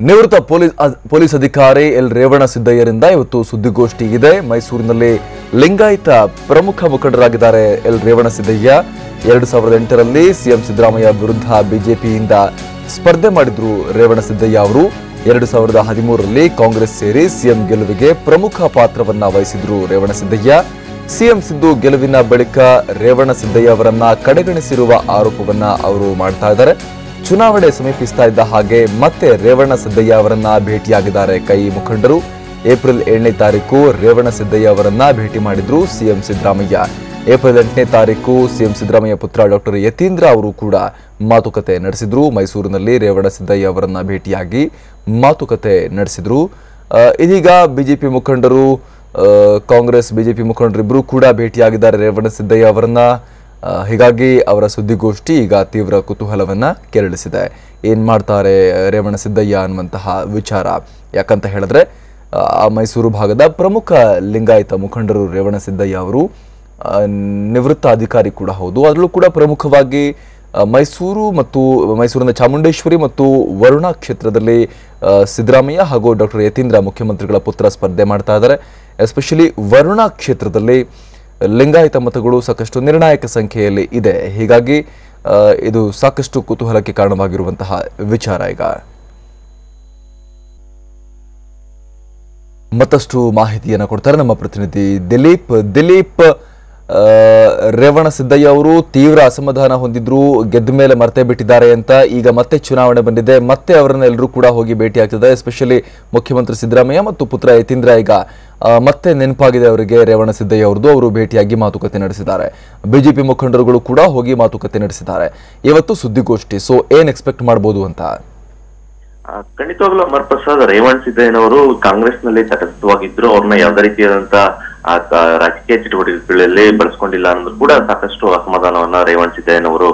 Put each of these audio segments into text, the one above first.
ನಿವೃತ್ತ ಪೊಲೀಸ್ ಅಧಿಕಾರಿ ಎಲ್ ರೇವಣಸಿದ್ದಯ್ಯರಿಂದ ಇವತ್ತು ಸುದ್ದಿಗೋಷ್ಠಿ ಇದೆ. ಮೈಸೂರಿನಲ್ಲಿ ಲಿಂಗಾಯತ ಪ್ರಮುಖ ಮುಖಂಡರಾಗಿದ್ದಾರೆ ಎಲ್ ರೇವಣಸಿದ್ದಯ್ಯ. 2008ರಲ್ಲಿ ಸಿಎಂ ಸಿದ್ದರಾಮಯ್ಯ ವಿರುದ್ಧ ಬಿಜೆಪಿಯಿಂದ ಸ್ಪರ್ಧೆ ಮಾಡಿದ್ರು ರೇವಣಸಿದ್ದಯ್ಯ ಅವರು. 2013ರಲ್ಲಿ ಕಾಂಗ್ರೆಸ್ ಸೇರಿ ಸಿಎಂ ಗೆಲುವಿಗೆ ಪ್ರಮುಖ ಪಾತ್ರವನ್ನ ವಹಿಸಿದ್ರು ರೇವಣಸಿದ್ದಯ್ಯ. ಸಿಎಂ ಸಿದ್ದು ಗೆಲುವಿನ ಬಳಿಕ ರೇವಣಸಿದ್ದಯ್ಯ ಅವರನ್ನ ಕಡೆಗಣಿಸಿರುವ ಆರೋಪವನ್ನ ಅವರು ಮಾಡ್ತಾ ಇದ್ದಾರೆ. ಚುನಾವಣೆ ಸಮೀಪಿಸ್ತಾ ಇದ್ದ ಹಾಗೆ ಮತ್ತೆ ರೇವಣಸಿದ್ದಯ್ಯ ಅವರನ್ನ ಭೇಟಿಯಾಗಿದ್ದಾರೆ ಕೈ ಮುಖಂಡರು. ಏಪ್ರಿಲ್ 7ನೇ ತಾರೀಕು ರೇವಣಸಿದ್ದಯ್ಯ ಅವರನ್ನ ಭೇಟಿ ಮಾಡಿದ್ರು ಸಿಎಂ ಸಿದ್ದರಾಮಯ್ಯ. ಏಪ್ರಿಲ್ 8ನೇ ತಾರೀಕು ಸಿಎಂ ಸಿದ್ದರಾಮಯ್ಯ ಪುತ್ರ ಡಾಕ್ಟರ್ ಯತೀಂದ್ರ ಅವರು ಕೂಡ ಮಾತುಕತೆ ನಡೆಸಿದ್ರು. ಮೈಸೂರಿನಲ್ಲಿ ರೇವಣಸಿದ್ದಯ್ಯ ಅವರನ್ನ ಭೇಟಿಯಾಗಿ ಮಾತುಕತೆ ನಡೆಸಿದ್ರು. ಇದೀಗ ಬಿಜೆಪಿ ಮುಖಂಡರು, ಕಾಂಗ್ರೆಸ್ ಬಿಜೆಪಿ ಮುಖಂಡರಿಬ್ಬರು ಕೂಡ ಭೇಟಿಯಾಗಿದ್ದಾರೆ ರೇವಣಸಿದ್ದಯ್ಯ ಅವರನ್ನ. ಹೀಗಾಗಿ ಅವರ ಸುದ್ದಿಗೋಷ್ಠಿ ಈಗ ತೀವ್ರ ಕುತೂಹಲವನ್ನ ಕೆರಳಿಸಿದೆ. ಏನ್ ಮಾಡ್ತಾರೆ ರೇವಣಸಿದ್ದಯ್ಯ ಅನ್ನುವಂತಹ ವಿಚಾರ. ಯಾಕಂತ ಹೇಳಿದ್ರೆ ಮೈಸೂರು ಭಾಗದ ಪ್ರಮುಖ ಲಿಂಗಾಯತ ಮುಖಂಡರು ರೇವಣಸಿದ್ದಯ್ಯ ಅವರು. ನಿವೃತ್ತ ಅಧಿಕಾರಿ ಕೂಡ ಹೌದು. ಅದರಲ್ಲೂ ಕೂಡ ಪ್ರಮುಖವಾಗಿ ಮೈಸೂರು ಮತ್ತು ಮೈಸೂರಿನ ಚಾಮುಂಡೇಶ್ವರಿ ಮತ್ತು ವರುಣಾ ಕ್ಷೇತ್ರದಲ್ಲಿ ಸಿದ್ದರಾಮಯ್ಯ ಹಾಗೂ ಡಾಕ್ಟರ್ ಯತೀಂದ್ರ ಮುಖ್ಯಮಂತ್ರಿಗಳ ಪುತ್ರ ಸ್ಪರ್ಧೆ ಮಾಡ್ತಾ ಇದ್ದಾರೆ. ಎಸ್ಪೆಷಲಿ ವರುಣಾ ಕ್ಷೇತ್ರದಲ್ಲಿ ಲಿಂಗಾಯತ ಮತಗಳು ಸಾಕಷ್ಟು ನಿರ್ಣಾಯಕ ಸಂಖ್ಯೆಯಲ್ಲಿ ಇದೆ. ಹೀಗಾಗಿ ಇದು ಸಾಕಷ್ಟು ಕುತೂಹಲಕ್ಕೆ ಕಾರಣವಾಗಿರುವಂತಹ ವಿಚಾರ. ಈಗ ಮತ್ತಷ್ಟು ಮಾಹಿತಿಯನ್ನು ಕೊಡ್ತಾರೆ ನಮ್ಮ ಪ್ರತಿನಿಧಿ ದಿಲೀಪ್. ರೇವಣಸಿದ್ದಯ್ಯ ಅವರು ತೀವ್ರ ಅಸಮಾಧಾನ ಹೊಂದಿದ್ರು, ಗೆದ್ದ ಮೇಲೆ ಮರ್ತೇ ಬಿಟ್ಟಿದ್ದಾರೆ ಅಂತ. ಈಗ ಮತ್ತೆ ಚುನಾವಣೆ ಬಂದಿದೆ, ಮತ್ತೆ ಅವರನ್ನ ಎಲ್ಲರೂ ಕೂಡ ಹೋಗಿ ಭೇಟಿ ಆಗ್ತಿದ್ದಾರೆ. ಎಸ್ಪೆಷಲಿ ಮುಖ್ಯಮಂತ್ರಿ ಸಿದ್ದರಾಮಯ್ಯ ಮತ್ತು ಪುತ್ರ ಯತೀಂದ್ರ ಈಗ ಮತ್ತೆ ನೆನಪಾಗಿದೆ ಅವರಿಗೆ ರೇವಣಸಿದ್ದಯ್ಯ ಅವ್ರದ್ದು. ಅವರು ಭೇಟಿಯಾಗಿ ಮಾತುಕತೆ ನಡೆಸಿದ್ದಾರೆ. ಬಿಜೆಪಿ ಮುಖಂಡರುಗಳು ಕೂಡ ಹೋಗಿ ಮಾತುಕತೆ ನಡೆಸಿದ್ದಾರೆ. ಇವತ್ತು ಸುದ್ದಿಗೋಷ್ಠಿ. ಸೊ ಏನ್ ಎಕ್ಸ್ಪೆಕ್ಟ್ ಮಾಡಬಹುದು ಅಂತ? ಖಂಡಿತವಾಗ್ಲೂ ಅಮರ್ ಪ್ರಸಾದ್, ರೇವಣಸಿದ್ದಯ್ಯನವರು ಕಾಂಗ್ರೆಸ್ನಲ್ಲಿ ತಟಸ್ಥವಾಗಿದ್ರು. ಅವ್ರನ್ನ ಯಾವುದೇ ರೀತಿಯಾದಂತ ರಾಜಕೀಯ ಚಟುವಟಿಕೆಗಳಲ್ಲಿ ಬಳಸ್ಕೊಂಡಿಲ್ಲ ಅನ್ನೋದು ಕೂಡ ಸಾಕಷ್ಟು ಅಸಮಾಧಾನವನ್ನ ರೇವಣಸಿದ್ದಯ್ಯನವರು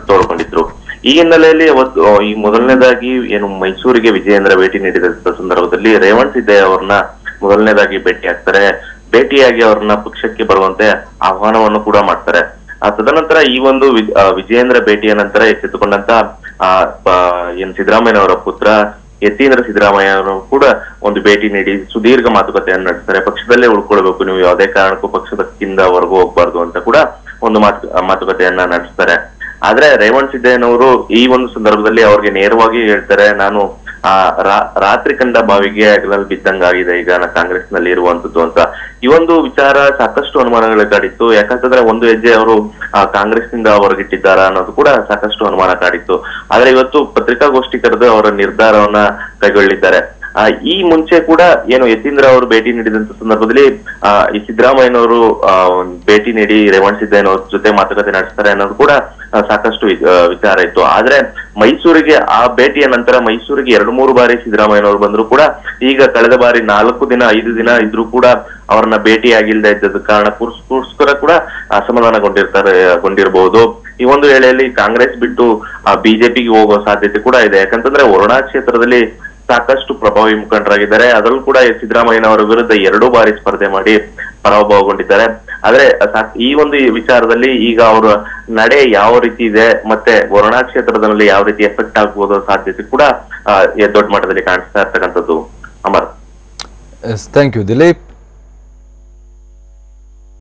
ತೋಡ್ಕೊಂಡಿದ್ರು. ಈ ಹಿನ್ನೆಲೆಯಲ್ಲಿ ಅವತ್ತು ಈ ಮೊದಲನೇದಾಗಿ ಏನು ಮೈಸೂರಿಗೆ ವಿಜಯೇಂದ್ರ ಭೇಟಿ ನೀಡಿದ ಸಂದರ್ಭದಲ್ಲಿ ರೇವಣಸಿದ್ದಯ್ಯ ಅವ್ರನ್ನ ಮೊದಲನೇದಾಗಿ ಭೇಟಿ ಆಗ್ತಾರೆ. ಭೇಟಿಯಾಗಿ ಅವ್ರನ್ನ ಪಕ್ಷಕ್ಕೆ ಬರುವಂತೆ ಆಹ್ವಾನವನ್ನು ಕೂಡ ಮಾಡ್ತಾರೆ. ತದನಂತರ ಈ ಒಂದು ವಿಜಯೇಂದ್ರ ಭೇಟಿಯ ನಂತರ ಎಚ್ಚೆತ್ತುಕೊಂಡಂತ ಏನ್ ಸಿದ್ದರಾಮಯ್ಯನವರ ಪುತ್ರ ಯತೀಂದ್ರ ಸಿದ್ದರಾಮಯ್ಯ ಅವರು ಕೂಡ ಒಂದು ಭೇಟಿ ನೀಡಿ ಸುದೀರ್ಘ ಮಾತುಕತೆಯನ್ನು ನಡೆಸ್ತಾರೆ. ಪಕ್ಷದಲ್ಲೇ ಉಳ್ಕೊಳ್ಬೇಕು, ನೀವು ಯಾವುದೇ ಕಾರಣಕ್ಕೂ ಪಕ್ಷದಿಂದ ಹೊರಗು ಹೋಗ್ಬಾರ್ದು ಅಂತ ಕೂಡ ಒಂದು ಮಾತುಕತೆಯನ್ನ ನಡೆಸ್ತಾರೆ. ಆದ್ರೆ ರೇವಣಸಿದ್ದಯ್ಯನವರು ಈ ಒಂದು ಸಂದರ್ಭದಲ್ಲಿ ಅವ್ರಿಗೆ ನೇರವಾಗಿ ಹೇಳ್ತಾರೆ, ನಾನು ರಾತ್ರಿ ಕಂಡ ಬಾವಿಗೆ ಹಗಲಲ್ಲಿ ಬಿದ್ದಂಗಾಗಿದೆ ಈಗ ಕಾಂಗ್ರೆಸ್ ನಲ್ಲಿ ಇರುವಂತದ್ದು ಅಂತ. ಈ ಒಂದು ವಿಚಾರ ಸಾಕಷ್ಟು ಅನುಮಾನಗಳು ಕಾಡಿತ್ತು. ಯಾಕಂತಂದ್ರೆ ಒಂದು ಹೆಜ್ಜೆ ಅವರು ಕಾಂಗ್ರೆಸ್ ನಿಂದ ಹೊರಗಿಟ್ಟಿದ್ದಾರಾ ಅನ್ನೋದು ಕೂಡ ಸಾಕಷ್ಟು ಅನುಮಾನ ಕಾಡಿತ್ತು. ಆದ್ರೆ ಇವತ್ತು ಪತ್ರಿಕಾಗೋಷ್ಠಿ ಕರೆದು ಅವರ ನಿರ್ಧಾರವನ್ನ ಕೈಗೊಳ್ಳಿದ್ದಾರೆ. ಈ ಮುಂಚೆ ಕೂಡ ಏನು ಯತೀಂದ್ರ ಅವರು ಭೇಟಿ ನೀಡಿದಂತ ಸಂದರ್ಭದಲ್ಲಿ ಈ ಸಿದ್ದರಾಮಯ್ಯನವರು ಭೇಟಿ ನೀಡಿ ರೇವಣಸಿದ್ದಯ್ಯನವ್ರ ಜೊತೆ ಮಾತುಕತೆ ನಡೆಸ್ತಾರೆ ಅನ್ನೋದು ಕೂಡ ಸಾಕಷ್ಟು ವಿಚಾರ ಇತ್ತು. ಆದ್ರೆ ಮೈಸೂರಿಗೆ ಆ ಭೇಟಿಯ ನಂತರ ಮೈಸೂರಿಗೆ 2-3 ಬಾರಿ ಸಿದ್ದರಾಮಯ್ಯನವರು ಬಂದ್ರು ಕೂಡ ಈಗ ಕಳೆದ ಬಾರಿ 4 ದಿನ 5 ದಿನ ಇದ್ರೂ ಕೂಡ ಅವ್ರನ್ನ ಭೇಟಿ ಆಗಿಲ್ಲದೆ ಇದ್ದದ ಕಾರಣಕ್ಕೋಸ್ಕರ ಕೂಡ ಅಸಮಾಧಾನಗೊಂಡಿರಬಹುದು. ಈ ಒಂದು ವೇಳೆಯಲ್ಲಿ ಕಾಂಗ್ರೆಸ್ ಬಿಟ್ಟು ಬಿಜೆಪಿಗೆ ಹೋಗೋ ಸಾಧ್ಯತೆ ಕೂಡ ಇದೆ. ಯಾಕಂತಂದ್ರೆ ವರುಣಾ ಕ್ಷೇತ್ರದಲ್ಲಿ ಸಾಕಷ್ಟು ಪ್ರಭಾವಿ ಮುಖಂಡರಾಗಿದ್ದಾರೆ. ಅದರಲ್ಲೂ ಕೂಡ ಸಿದ್ದರಾಮಯ್ಯನವರ ವಿರುದ್ಧ 2 ಬಾರಿ ಸ್ಪರ್ಧೆ ಮಾಡಿ ಪರಾಭವಗೊಂಡಿದ್ದಾರೆ. ಆದ್ರೆ ಈ ಒಂದು ವಿಚಾರದಲ್ಲಿ ಈಗ ಅವರ ನಡೆ ಯಾವ ರೀತಿ ಇದೆ ಮತ್ತೆ ವರುಣಾ ಕ್ಷೇತ್ರದಲ್ಲಿ ಯಾವ ರೀತಿ ಎಫೆಕ್ಟ್ ಆಗ್ಬೋದು ಸಾಧ್ಯತೆ ಕೂಡ ದೊಡ್ಡ ಮಟ್ಟದಲ್ಲಿ ಕಾಣಿಸ್ತಾ ಇರ್ತಕ್ಕಂಥದ್ದು. Amar, thank you Dilip.